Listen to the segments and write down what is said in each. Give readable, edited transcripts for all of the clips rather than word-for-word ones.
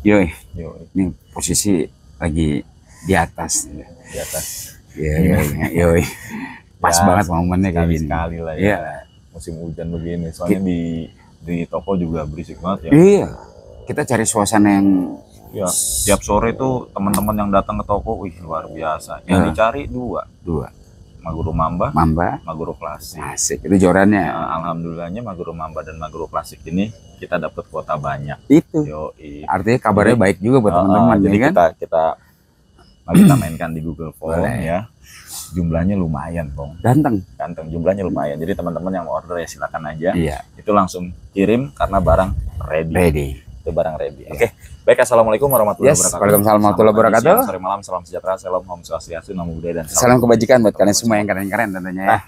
Yoi. Yoi. Ini posisi lagi di atas. Di atas. Iya, yoi. Pas Ya, banget momennya kayak gini. Sekali lah ya. Iya. Musim hujan begini. Soalnya di toko juga berisik banget ya. Iya. Kita cari suasana yang Ya, tiap sore tuh teman-teman yang datang ke toko, wih luar biasa. Yang dicari dua, Maguro Mamba, Maguro Klasik. asik. Itu jorannya. Nah, alhamdulillahnya Maguro Mamba dan Maguro Klasik ini kita dapat kuota banyak. Itu. Yoi. Artinya kabarnya baik juga buat teman-teman. Jadi kan? kita mainkan di Google Form Boleh. ya. Jumlahnya lumayan, Bang. Ganteng. Jumlahnya lumayan. Jadi teman-teman yang mau order ya silakan aja. Iya. Itu langsung kirim karena barang ready. Itu barang ready. Iya. Oke. Baik, assalamualaikum warahmatullahi wabarakatuh. Waalaikumsalam warahmatullahi Selamat pagi, wabarakatuh. siang, sore, malam, salam sejahtera, salam Om Swastiastu, Namo Buddhaya dan Salam kebajikan buat kalian semua yang keren-keren tentunya. Nah,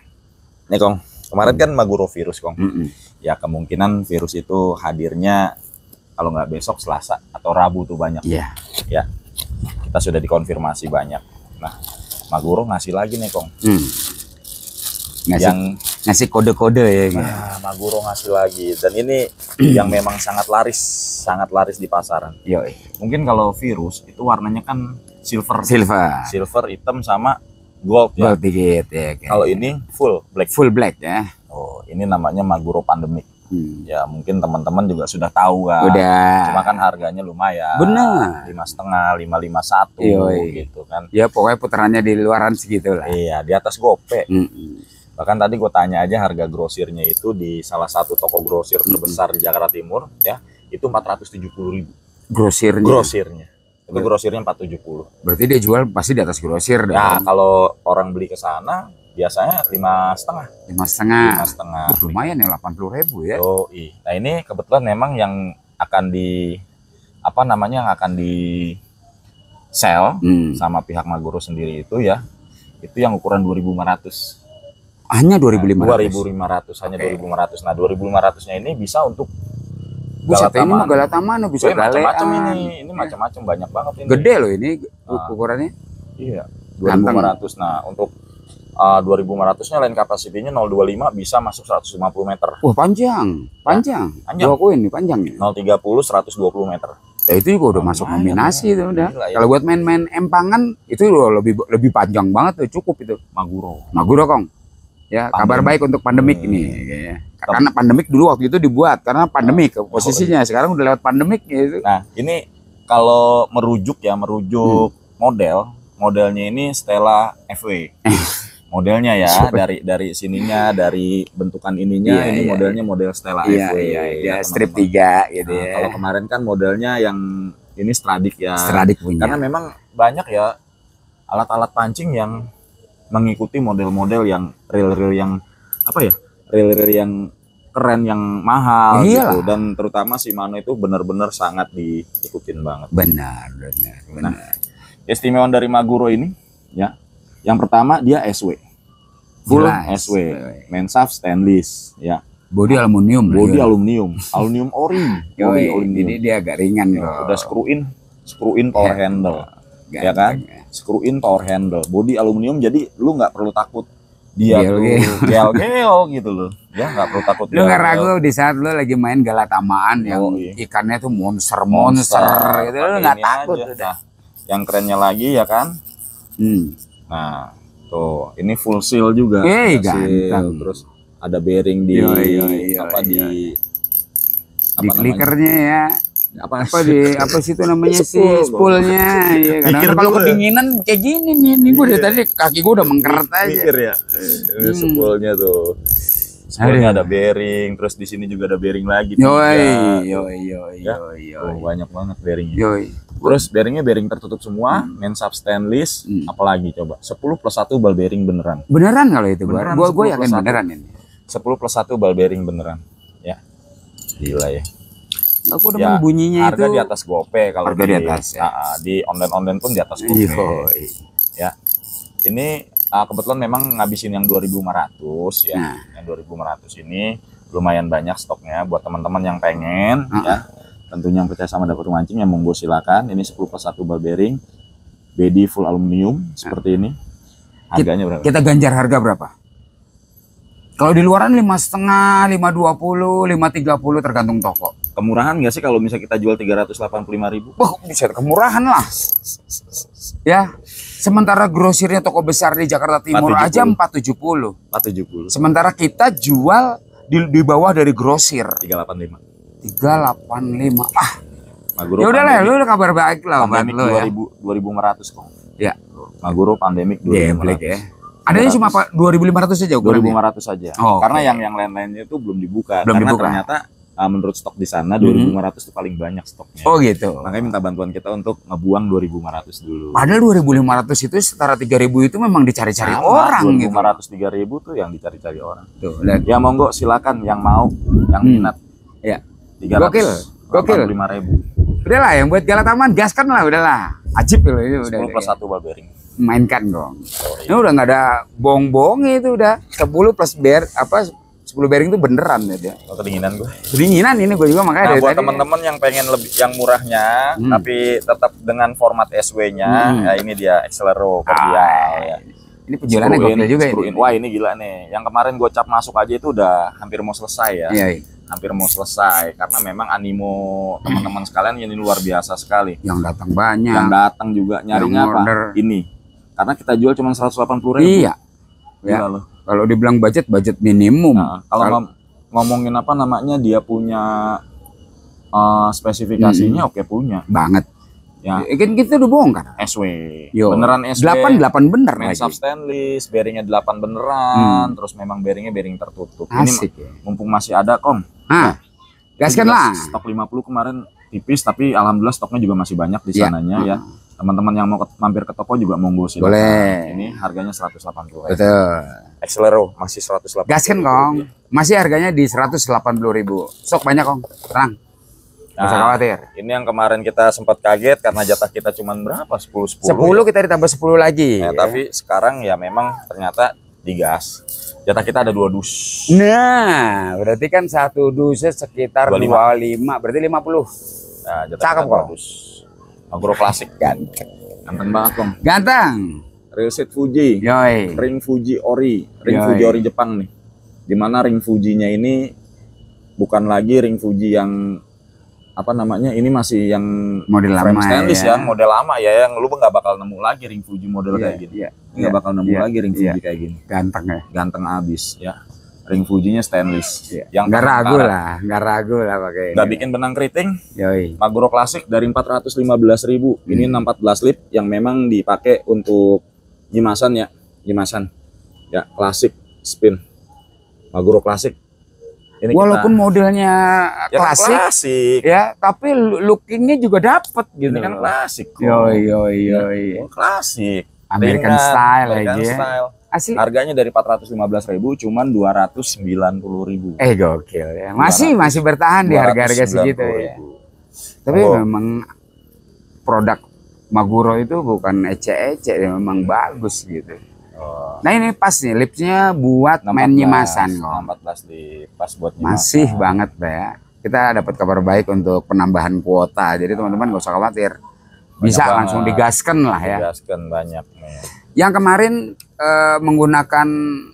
nih Kong, kemarin kan Maguro virus Kong. Mm-mm. Ya kemungkinan virus itu hadirnya kalau nggak besok Selasa atau Rabu tuh banyak. Iya. Ya, kita sudah dikonfirmasi banyak. Nah, Maguro ngasih lagi nih Kong. Ngasih kode-kode ya. Gitu. Nah, Maguro ngasih lagi dan ini yang memang sangat laris di pasaran. Yoi. Mungkin kalau virus itu warnanya kan silver, hitam sama gold ya. Gold dikit ya. Kalau ini full black ya. Oh, ini namanya Maguro Pandemic. Ya mungkin teman-teman juga sudah tahu kan. Udah. Cuma kan harganya lumayan. Bener. 5,5, 551 gitu kan. Ya pokoknya putarannya di luaran segitu lah. Iya, di atas gope. Bahkan tadi gue tanya aja harga grosirnya itu di salah satu toko grosir terbesar di Jakarta Timur ya, itu 470.000. Grosirnya. Itu grosirnya 470. Berarti dia jual pasti di atas grosir dong. Nah, kalau orang beli ke sana biasanya 5,5. 5,5. Lumayan ya 80.000 ya. Nah, ini kebetulan memang yang akan di yang akan di sell sama pihak Maguro sendiri itu ya. Itu yang ukuran 2.500. Hanya 2.500. 2.500 hanya 2.500. Nah, 2.500-nya ini bisa untuk Buset, ini mah Galatama bisa macam-macam ini macam-macam banyak banget ini. Gede loh ini ukurannya. Iya. 2.500. Nah, untuk 2.500-nya line kapasitinya 025 bisa masuk 150 meter. Wah, panjang. Gua akuin nih panjangnya. 030 120 meter. Ya itu juga udah masuk nominasi itu udah. Ya. Kalau buat main-main empangan itu lebih panjang banget tuh, cukup itu. Maguro Kong. Ya, kabar baik untuk pandemik ini kayaknya. Karena pandemik dulu waktu itu dibuat karena pandemik posisinya. Sekarang udah lewat pandemik gitu. Nah, ini kalau merujuk modelnya ini Stella FW. Modelnya ya dari sininya, dari bentukan ininya ini modelnya model Stella FW. Iya, strip 3 gitu ya. Kalau kemarin kan modelnya yang ini Stradic ya. Stradic punya. Karena memang banyak ya alat-alat pancing yang mengikuti model-model yang reel yang reel yang keren, yang mahal gitu. Dan terutama Shimano itu benar-benar sangat diikutin banget. Benar. Nah, istimewaan dari Maguro ini ya, yang pertama dia SW, full SW, mensaf stainless ya, body aluminium ori. Ini dia agak ringan loh. Udah screw in power handle. Ya kan, screw in power handle, body aluminium, jadi lu nggak perlu takut dia gel gitu loh ya, nggak perlu takut. Lu nggak ragu di saat lu lagi main Galatamaan yang ikannya tuh monster gitu, lu nggak takut udah. Yang kerennya lagi ya kan, nah tuh ini full seal juga, ganteng. Terus ada bearing di di flickernya ya. Apa sih itu namanya spoolnya ya. Kadang kalau kedinginan kayak gini nih gue dari tadi kaki gue udah mengkeret aja. Mikir ya. Ini spoolnya tuh. Spoolnya ada bearing, terus di sini juga ada bearing lagi. Banyak banget bearingnya. Terus bearingnya bearing tertutup semua, mensaf stainless, apalagi coba 10+1 ball bearing beneran. Beneran kalau itu gue yakin beneran ini. 10+1 ball bearing beneran. Ya. Gila ya. Aku udah bunyinya harga itu di atas gope kalau harga di atas ya. Di online pun di atas gope. Ya. Ini kebetulan memang ngabisin yang 2.500 ya. Yang 2.500 ini lumayan banyak stoknya buat teman-teman yang pengen ya. Tentunya yang percaya sama Dapur Mancing yang monggo silakan. Ini 10+1 ball bearing, body full aluminium seperti ini. Harganya berapa? Kita ganjar harga berapa? Kalau di luaran 5,5, 5,20, 5,30 tergantung toko. kemurahan nggak sih kalau misalnya kita jual 385.000? Wah, bisa kemurahan lah. Ya. Sementara grosirnya toko besar di Jakarta Timur 470. aja 470. 470. Sementara kita jual di bawah dari grosir 385. 385. Ah, Maguro ya udah lah, lu udah kabar baik lah buat pandemik lu ya. 2500 kok. Ya. Maguro pandemik 2500. Ya. Adanya cuma 2.500 aja ukurannya. 2.500 saja. Oh, karena oke. yang lain-lainnya itu belum dibuka. Belum karena dibuka. ternyata menurut stok di sana 2.500 itu paling banyak stoknya. Oh gitu. Makanya minta bantuan kita untuk ngebuang 2.500 dulu. Padahal 2.500 itu setara 3.000 itu memang dicari-cari Sama, orang gitu. 2.500 3.000 tuh yang dicari-cari orang. Tuh, lihat. Ya monggo silakan yang mau, yang minat. Ya. 385.000. Udahlah yang buat Gala Taman gaskan lah udahlah. Ajib loh ini udah. 10 plus 1 ball bearing. Mainkan dong. Ini udah nggak ada bohong-bohongnya itu udah 10 plus 10 bearing itu beneran ya dia. Oh, kedinginan gue. Kedinginan ini gue juga makanya Nah, dari buat tadi. teman-teman yang pengen lebih yang murahnya tapi tetap dengan format SW-nya, ya ini dia Accelero Cordial ya. Ini penjualannya gokil juga ini. Wah, ini gila nih. Yang kemarin gue cap masuk aja itu udah hampir mau selesai ya. Iya. Hampir mau selesai karena memang animo teman-teman sekalian ini luar biasa sekali. Yang datang banyak. Yang datang juga nyarinya Yang apa? order. Ini. Karena kita jual cuma 180.000. Iya. Ya. Gila loh. Kalau dibilang budget minimum. Nah, kalau ngomongin apa namanya dia punya spesifikasinya oke punya. Banget. Ya. Kan kita udah bongkar. SW. Yo. Beneran SW. 8 bener Main lagi. sub stainless, bearingnya 8 beneran, terus memang bearingnya bearing tertutup. Asik Ini ya. mumpung masih ada Kom. Ah. Gaskan lah. Stok 50 kemarin tipis tapi alhamdulillah stoknya juga masih banyak di Iya. sananya ya. Teman-teman yang mau mampir ke toko juga monggo silakan. Boleh. Ini harganya 180. Betul. Accelero masih 180. Gaskan Kong. Masih harganya di 180.000. Stok banyak Kong. Tenang. Nggak usah khawatir. Ini yang kemarin kita sempat kaget karena jatah kita cuma berapa? 10 10 kita ditambah 10 lagi. Ya, tapi sekarang ya memang ternyata digas. Jatah kita ada 2 dus. Nah, berarti kan satu dusnya sekitar 25, berarti 50. Nah, jatah Cakep kita kok. 2 dus. Agro klasik Ganteng. ganteng banget Kong. Ganteng. Reelset Fuji, Yoi. ring Fuji Ori, ring Yoi. Fuji Ori Jepang nih. Dimana ring Fujinya ini bukan lagi ring Fuji yang apa namanya, ini masih yang Model frame lama stainless ya. ya, model lama ya, yang lu nggak bakal nemu lagi ring Fuji model Iya, kayak gini. iya, Nggak iya, bakal nemu iya, lagi ring iya. Fuji kayak gini. Ganteng ya. Ganteng abis ya. Ring Fujinya stainless. Yang Nggak tahan ragu karat. lah, nggak ragu lah pakai. Nggak bikin benang keriting. Yoi. Maguro klasik dari 415.000. Ini 614 lip yang memang dipakai untuk Jimasan ya. Jimasan. Ya, klasik spin. Maguro klasik. Ini Walaupun modelnya ya, klasik, klasik. ya, tapi lookingnya juga dapet gitu. Ini kan klasik. kok. Yoi. Oh, klasik. American Ringan, style American lagi ya. style. Asli. Harganya dari 415.000 cuman 290.000. Gokil ya. Masih bertahan di harga-harga segitu ya. Tapi memang produk Maguro itu bukan ece-ece, memang bagus gitu. Nah ini pas nih lipsnya buat main nyimasan kok. 14 di pas buat nyimasan. Masih banget ya. Kita dapat kabar baik untuk penambahan kuota. Jadi teman-teman gak usah khawatir. Bisa Banyak langsung banget. digaskan lah ya. Digaskan banyak nih. Yang kemarin menggunakan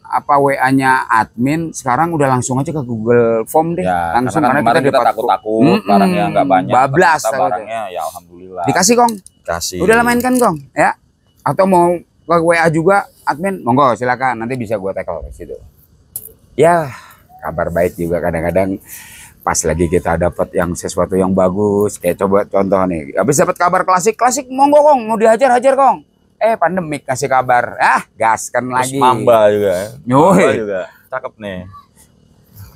apa WA-nya admin, sekarang udah langsung aja ke Google Form deh. Ya, langsung karena kemarin kita dapat takut-takut barangnya nggak banyak. bablas Ternyata takutnya. barangnya ya alhamdulillah. Dikasih Kong. Kasih. Udah lah mainkan Kong ya. Atau mau ke WA juga admin, monggo silakan, nanti bisa gua tackle di situ. Ya, kabar baik juga kadang-kadang pas lagi kita dapat yang sesuatu yang bagus, kayak coba contoh nih. Habis dapat kabar klasik monggo Kong, mau dihajar-hajar Kong. Pandemik kasih kabar. Gaskan Terus lagi. Mamba juga ya. Yoi. Mamba juga. Cakep nih.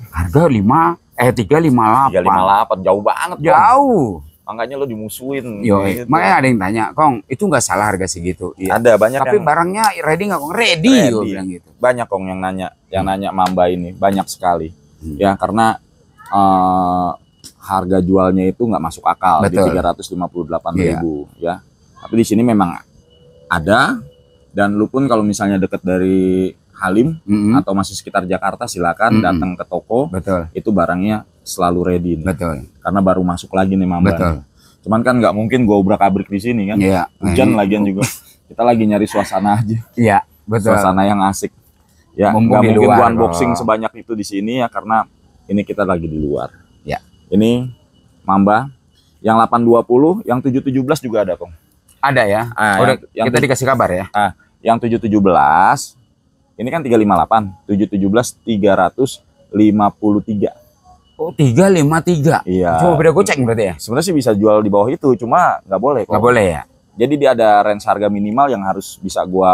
Harga 358. 358 jauh banget. Kong. Jauh. Makanya lo dimusuhin. Yoi. gitu. Makanya ada yang tanya, Kong, itu nggak salah harga segitu. Iya. Ada banyak Tapi yang barangnya ready nggak Kong? Ready, gue bilang gitu. banyak Kong yang nanya Mamba ini banyak sekali. Ya karena harga jualnya itu nggak masuk akal. Betul. Di 358.000 ya. Tapi di sini memang ada, dan lu pun kalau misalnya deket dari Halim atau masih sekitar Jakarta silakan datang ke toko. Betul. Itu barangnya selalu ready nih. Betul. Karena baru masuk lagi nih Mamba. Betul. Cuman kan nggak mungkin gua obrak-abrik di sini kan. Iya. Hujan lagian juga. Kita lagi nyari suasana aja. Iya, betul. Suasana yang asik. Ya, Mumpung nggak di mungkin luar, gua unboxing kok. sebanyak itu di sini ya karena ini kita lagi di luar. Ya. Ini Mamba. Yang 820, yang 717 juga ada, Kong. Ada ya. Yang kita dikasih kabar ya. Yang 717 ini kan 358, 717 353. Oh, 353. Iya. Cuma beda goceng berarti ya? Sebenarnya sih bisa jual di bawah itu, cuma nggak boleh kok. Nggak boleh ya? Jadi dia ada range harga minimal yang harus bisa gua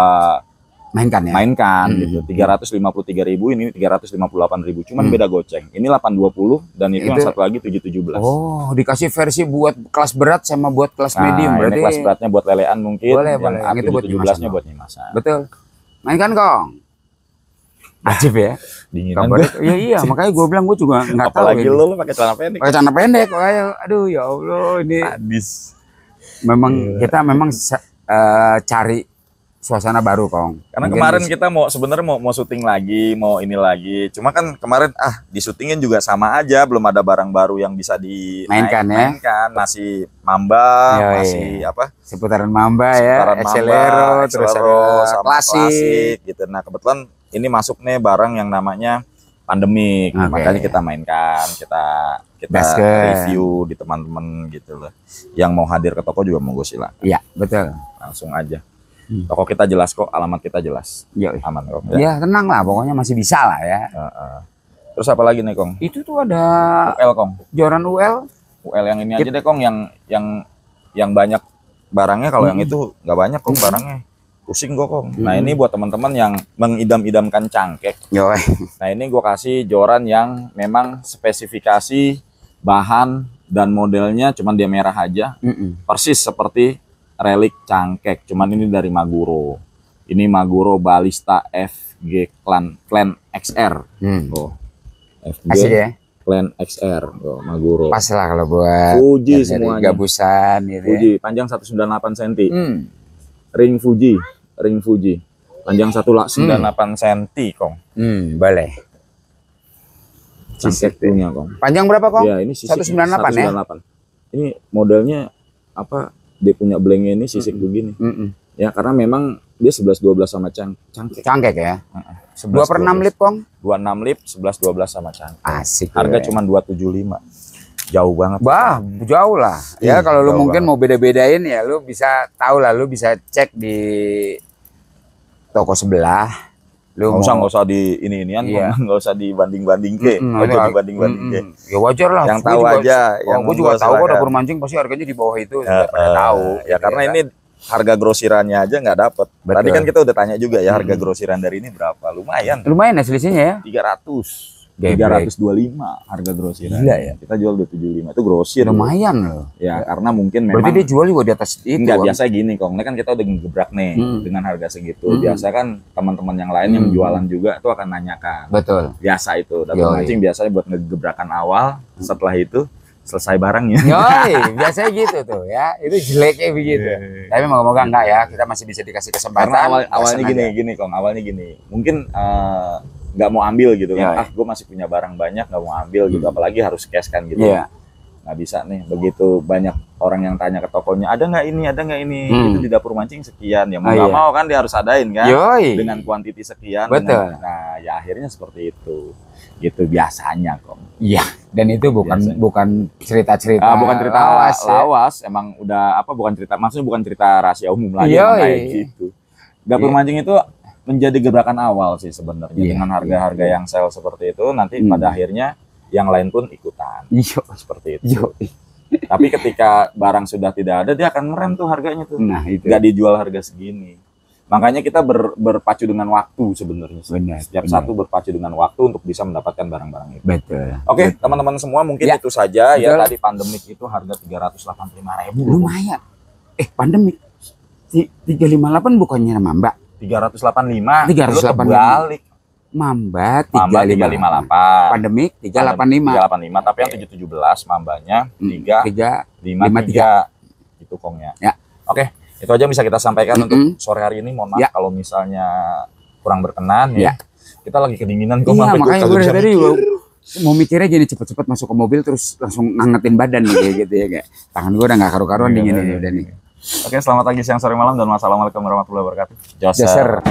mainkan ya? Mainkan gitu. 353.000, ini 358.000. Cuman beda goceng. Ini 820 dan itu yang satu lagi 717. Oh, dikasih versi buat kelas berat sama buat kelas medium berarti. Ini kelas beratnya buat lelean mungkin. Boleh, boleh. Yang itu buat 17-nya buat nyimasan. Betul. Mainkan, Kong. Ajib ya. Dinginan iya, makanya gue bilang gue juga nggak tahu. Apalagi lu pakai celana pendek. Pakai celana pendek, aduh ya Allah ini. Hadis. Memang kita cari suasana baru, Kong. Karena kemarin kita sebenarnya mau syuting lagi, mau ini lagi. Cuma kan kemarin di syutingin juga sama aja, belum ada barang baru yang bisa dimainkan ya. Masih Mamba, masih apa? Seputaran Mamba ya, Excelero, terus ada klasik gitu. Nah, kebetulan ini masuk nih barang yang namanya Pandemic. Makanya kita mainkan, kita review di teman-teman gitu loh. Yang mau hadir ke toko juga monggo silakan. Iya, betul. Langsung aja. Toko kita jelas kok, alamat kita jelas. Aman kok. Ya tenang lah, pokoknya masih bisa lah ya. Terus apa lagi nih, Kong? Itu tuh ada UL, Kong. Joran UL. UL yang ini aja deh, Kong, yang banyak barangnya. Kalau yang itu nggak banyak kok barangnya. Pusing kok, Kong. Nah, ini buat teman-teman yang mengidam-idamkan cangkek. Nah, ini gue kasih joran yang memang spesifikasi bahan dan modelnya cuman dia merah aja. Persis seperti relik cangkek, cuman ini dari Maguro. Ini Maguro Ballista FG Clan XR. FG asik ya? Clan XR, Maguro. Pas lah kalau buat Fuji semuanya. Gabusan gitu. Fuji, panjang 198 cm. Ring Fuji. Panjang 198 cm, Kong. Boleh. Cangkek punya, Kong. Panjang berapa, Kong? Ya, ini 198 ya. Ini modelnya apa? Dia punya blanknya ini sisik begini. Ya, karena memang dia 11-12 sama cangkek. Cangkek ya. 2/6 lip, Kong. 26 lip, 11-12 sama cangkek. Asik. Harga cuma 275. Jauh banget. Jauh lah. Ya kalau lu mungkin mau beda-bedain ya lu bisa tahu lah, lu bisa cek di toko sebelah. Lu nggak usah di ini-inian, nggak usah dibanding-banding ke. Ya wajar lah. Yang tahu aja. Yang gue juga tahu kok dapur mancing pasti harganya di bawah itu. Pada tahu. Ya karena ini harga grosirannya aja nggak dapet. Tadi kan kita udah tanya juga ya harga grosiran dari ini berapa. Lumayan ya selisihnya ya. 325 harga grosiran. Gila ya. Kita jual 275 itu grosir. Lumayan loh. Ya karena mungkin memang. Berarti dia jual juga di atas itu. Enggak, biasa gini, Kong. Ini kan kita udah ngegebrak nih dengan harga segitu. Biasa kan teman-teman yang lain yang jualan juga tuh akan nanyakan. Betul. Biasa itu. Dapur mancing biasanya buat ngegebrakan awal. Setelah itu selesai barangnya. Biasanya gitu tuh ya. Itu jeleknya begitu. Tapi moga-moga enggak ya. Kita masih bisa dikasih kesempatan. Karena awalnya gini, Kong. Awalnya gini. Mungkin nggak mau ambil gitu kan. Gue masih punya barang banyak, nggak mau ambil gitu. Apalagi harus cash kan gitu. Nggak bisa nih. Begitu banyak orang yang tanya ke tokonya, ada nggak ini, itu di dapur mancing sekian. Ya mau nggak mau kan dia harus adain kan. Dengan kuantiti sekian. Betul. Nah ya akhirnya seperti itu. Gitu biasanya, Kong. Iya. Dan itu bukan cerita-cerita. Bukan cerita lawas. Emang udah bukan cerita. Maksudnya bukan cerita rahasia umum lagi kayak gitu. Dapur mancing itu menjadi gebrakan awal sih sebenarnya dengan harga-harga yang sale seperti itu nanti pada akhirnya yang lain pun ikutan seperti itu. Tapi ketika barang sudah tidak ada dia akan ngerem tuh harganya tuh. Nah, itu. Nggak dijual harga segini. Makanya kita berpacu dengan waktu sebenarnya. Setiap satu berpacu dengan waktu untuk bisa mendapatkan barang-barang itu. Betul. Oke, teman-teman semua mungkin itu saja ya. Tadi Pandemic itu harga 385.000. Lumayan. Pandemic 358 bukannya Mamba? 385. Balik. Mamba 358. Pandemic 385. Tapi yang 717 Mambanya 353. Itu Kongnya. Ya. Oke, itu aja bisa kita sampaikan untuk sore hari ini. Mohon maaf kalau misalnya kurang berkenan ya. Kita lagi kedinginan kok makanya gue tadi mau mikirnya jadi cepet-cepet masuk ke mobil terus langsung ngangetin badan nih kayak gitu ya kayak. Tangan gue udah nggak karu-karuan dingin ini udah nih. Oke, selamat pagi, siang, sore, malam, dan wassalamualaikum warahmatullahi wabarakatuh. Joser.